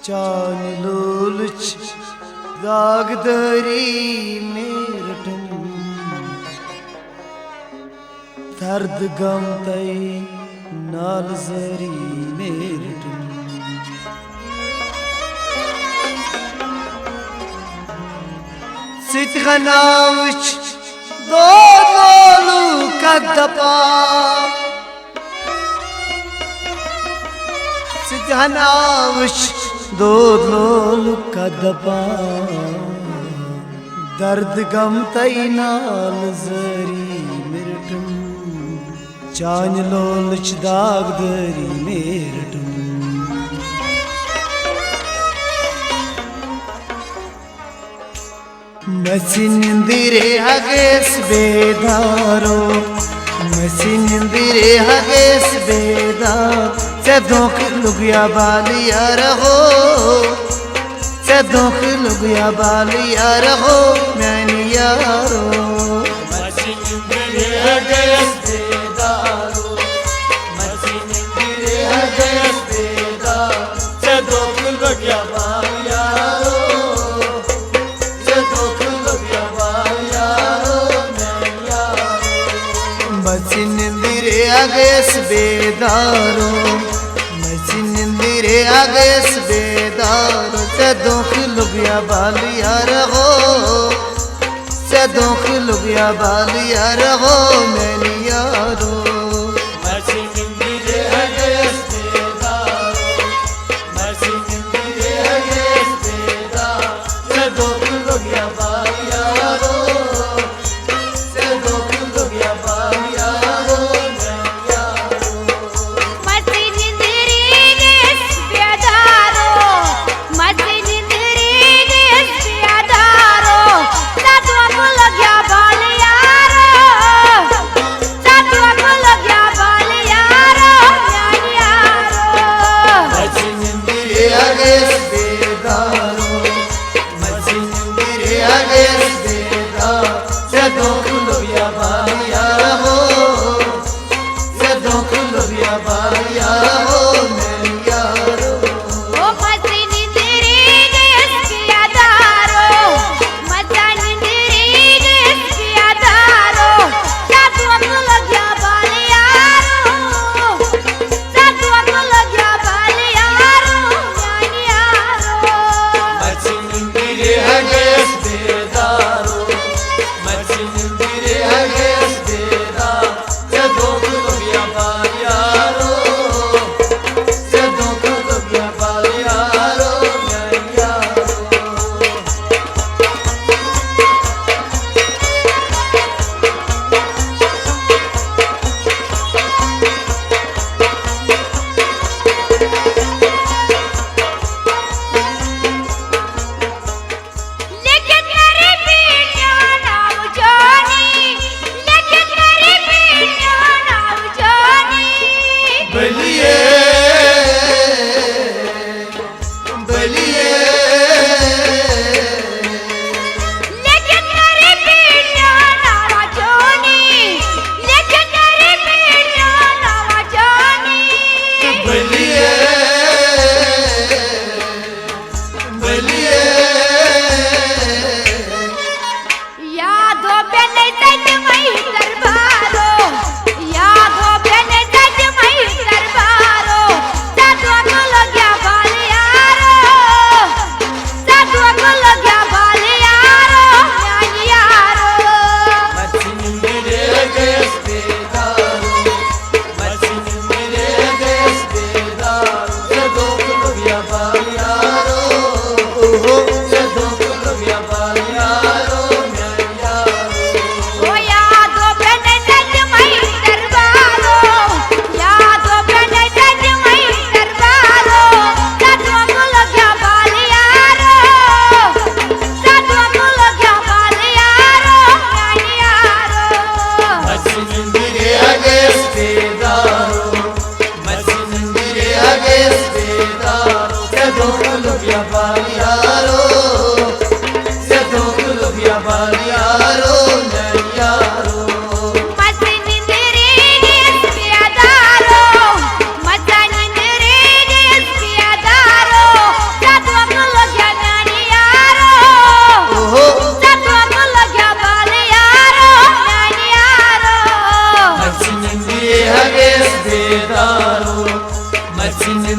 चान लोलच दागदरी मेरटन दर्द गम तई नाल जरी मेरटन सितगनावच दो लोलू कदपा सितगनावच दो लोलू कदपा दर्द गम तई नाल जरी मेरटन चान लोलच दागदरी मेरटन मसिनिंदिरे हगेस बेदारो मसिनिंदिरे हगेस बेदार सदों की लुगिया बालिया रहो सदों की लुगिया बालिया रहो मैंने यारो मसिनिंदिरे हगेस बेदारो मसिनिंदिरे हगेस बेदार सदों की लुगिया बालिया मसिनिंदिरे अगेस बेदारो मसिनिंदिरे अगेस बेदारो सदों की लुगिया बालिया रहो सदों की लुगिया बालिया रहो मैंने यारो मसिनिंदिरे अगेस बेदारो मसिनिंदिरे अगेस बेदारो सदों की लुगिया बालिया रहो सदों की लुगिया Satu aku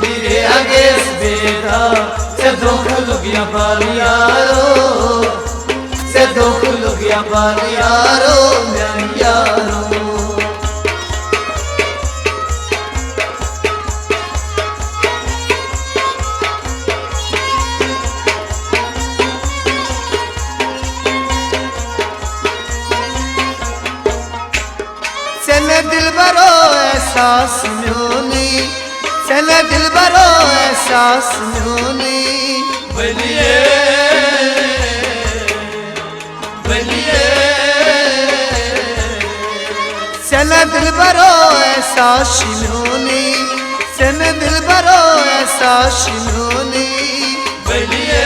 मेरे आगे बेदा से धोखा लुगिया बाल यारो से धोखा लुगिया बाल यारो मैं यारो सेने दिल बरो एहसास म्योनी सेने दिल बरो एहसास म्योनी बलिए बलिए सेने दिल बरो एहसास म्योनी सेने दिल बरो एहसास म्योनी बलिए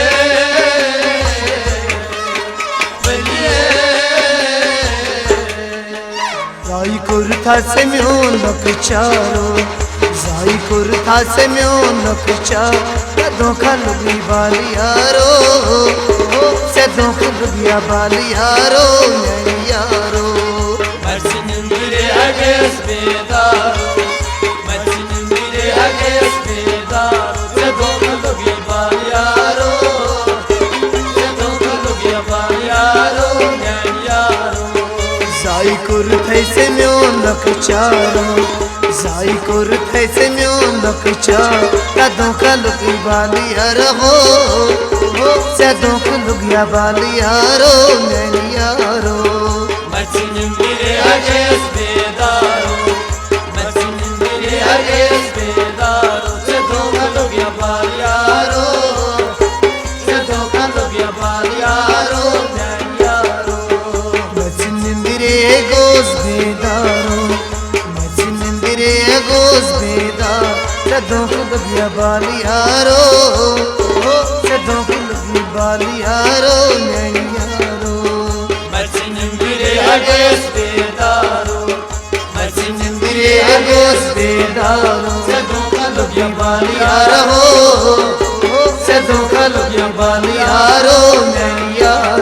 जाई कुर्था से म्यों नकचारो जाई कुर्था से म्यों नकचारो धोखा लुगी बाल यारो से धोखा लुगिया बाल यारो यारो मर्चिन मेरे आगे बेदारो मर्चिन मेरे आगे बेदारो से धोखा लुगी बाल यारो से धोखा लुगिया बाल यारो यारो जाई कुर्थे से म्यों नकचारो जाई कुर्थे से म्यों नकचारो धोखा लुगी बाल यारो से धोखा लुगिया बाल यारो यारो मर्चिन मेरे आगे बेदारो मर्चिन मेरे आगे बेदारो से धोखा लुगिया बाल यारो से धोखा लुगिया बाल यारो यारो मर्चिन मेरे गोस बेदारो मर्चिन मेरे गोस बेदारो धोखा लुगिया बाल यारो से धोखा लुगिया बाल यारो यारो मर्चिन मेरे आगे बेदारो मर्चिन मेरे गोस बेदारो से धोखा लुगिया बाल यारो से धोखा लुगिया बाल यारो यारो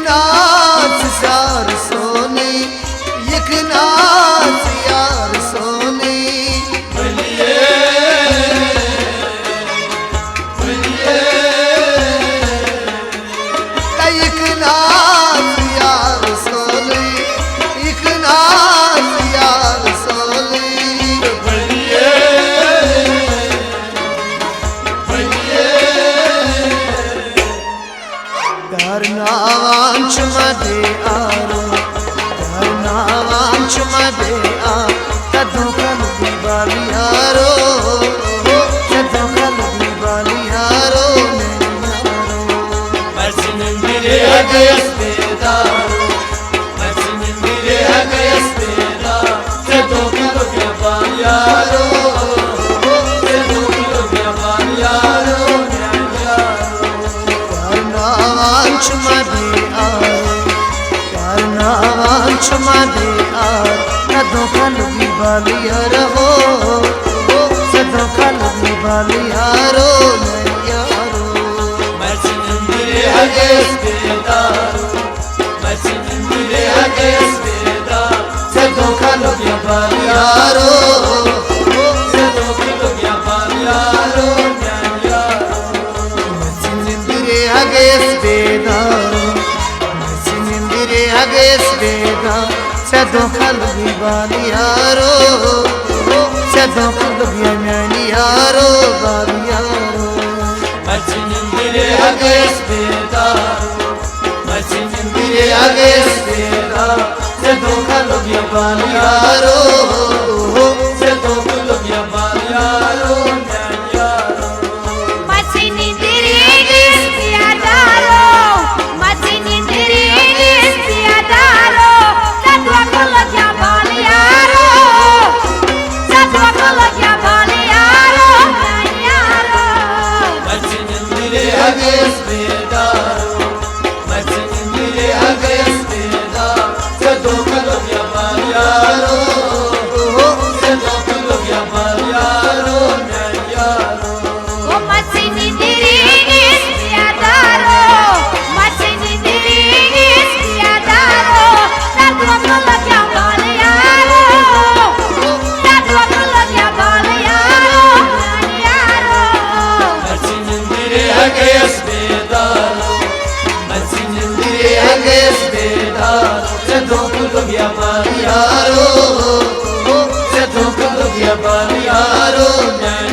नाच सार सोनी एक नाच चुमा दे आरो यार नाम चुमा दे आ कदों का लगी वाली यारो कदों का लगी वाली यारो मेरे आगे अस्तेदारो मेरे आगे अस्तेदार कदों का लगी वाली यारो कदों का लगी वाली यारो यार नाम चुमा दे आरो यार नाम चुमा दे आरो कदों का लगी वाली यारो कदों का लगी वाली यारो यारो मेरे आगे अस्तेदारो मेरे आगे अस्तेदार कदों का लगी वाली यारो कदों का लगी वाली यारो मेरे आगे अस्तेदारो मेरे आगे अस्तेदार कदों का लगी वाली यारो कदों का लगी वाली यारो वाली यारो मेरे आगे अस्तेदारो मेरे आगे अस्तेदार कदों का लगी वाली यारो कदों का लगी वाली यारो यारो